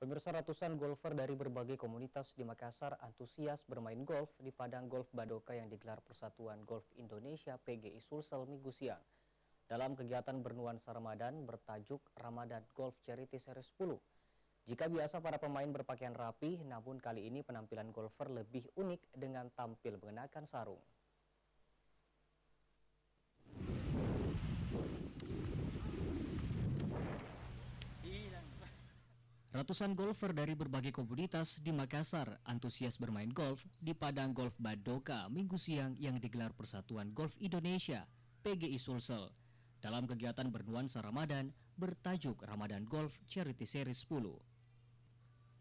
Pemirsa, ratusan golfer dari berbagai komunitas di Makassar antusias bermain golf di Padang Golf Badoka yang digelar Persatuan Golf Indonesia PGI Sulsel Minggu siang. Dalam kegiatan bernuansa Ramadan bertajuk Ramadan Golf Charity Series 10. Jika biasa para pemain berpakaian rapi, namun kali ini penampilan golfer lebih unik dengan tampil mengenakan sarung. Ratusan golfer dari berbagai komunitas di Makassar antusias bermain golf di Padang Golf Badoka Minggu siang yang digelar Persatuan Golf Indonesia PGI Sulsel dalam kegiatan bernuansa Ramadan bertajuk Ramadan Golf Charity Series 10.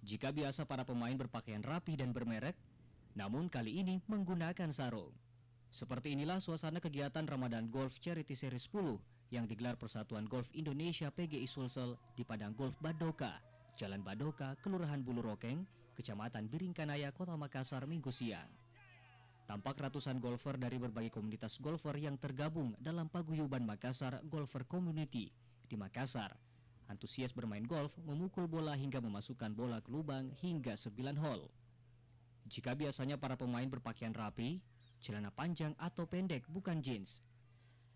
Jika biasa para pemain berpakaian rapi dan bermerek, namun kali ini menggunakan sarung. Seperti inilah suasana kegiatan Ramadan Golf Charity Series 10 yang digelar Persatuan Golf Indonesia PGI Sulsel di Padang Golf Badoka, Jalan Badoka, Kelurahan Bulu Rokeng, Kecamatan Biringkanaya, Kota Makassar, Minggu siang. Tampak ratusan golfer dari berbagai komunitas golfer yang tergabung dalam paguyuban Makassar Golfer Community di Makassar. Antusias bermain golf, memukul bola hingga memasukkan bola ke lubang hingga 9 hole. Jika biasanya para pemain berpakaian rapi, celana panjang atau pendek bukan jeans,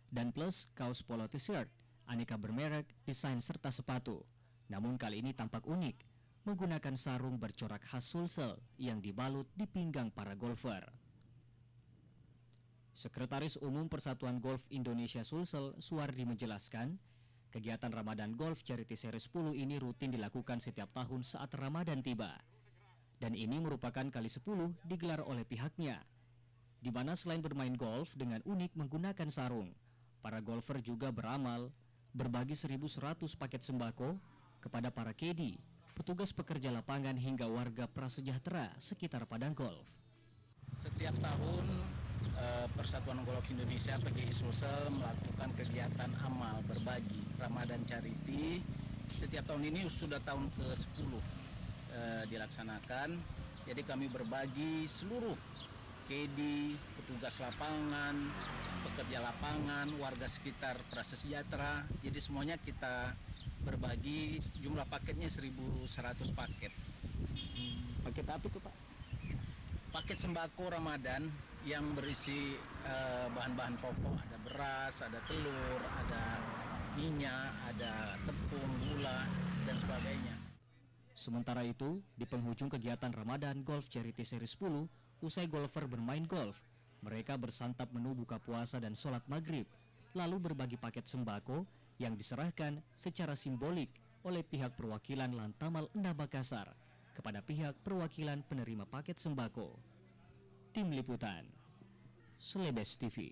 dan plus kaos polo t-shirt, aneka bermerek, desain serta sepatu. Namun kali ini tampak unik, menggunakan sarung bercorak khas Sulsel yang dibalut di pinggang para golfer. Sekretaris Umum Persatuan Golf Indonesia Sulsel, Suwardi menjelaskan, kegiatan Ramadan Golf Charity Series 10 ini rutin dilakukan setiap tahun saat Ramadan tiba. Dan ini merupakan kali 10 digelar oleh pihaknya, di mana selain bermain golf dengan unik menggunakan sarung, para golfer juga beramal berbagi 1.100 paket sembako kepada para caddy, petugas pekerja lapangan hingga warga prasejahtera sekitar Padang Golf. Setiap tahun Persatuan Golf Indonesia PGI Sulsel melakukan kegiatan amal berbagi Ramadan Charity. Setiap tahun ini sudah tahun ke-10 dilaksanakan. Jadi kami berbagi seluruh caddy, petugas lapangan, pekerja lapangan, warga sekitar prasejahtera. Jadi semuanya kita berbagi, jumlah paketnya 1.100 paket. Paket apa itu, Pak? Paket sembako Ramadan yang berisi bahan-bahan pokok, ada beras, ada telur, ada minyak, ada tepung, gula, dan sebagainya. Sementara itu, di penghujung kegiatan Ramadan Golf Charity Series 10, usai golfer bermain golf, mereka bersantap menu buka puasa dan sholat maghrib, lalu berbagi paket sembako yang diserahkan secara simbolik oleh pihak perwakilan Lantamal Endam Makassar kepada pihak perwakilan penerima paket sembako. Tim Liputan, Selebes TV.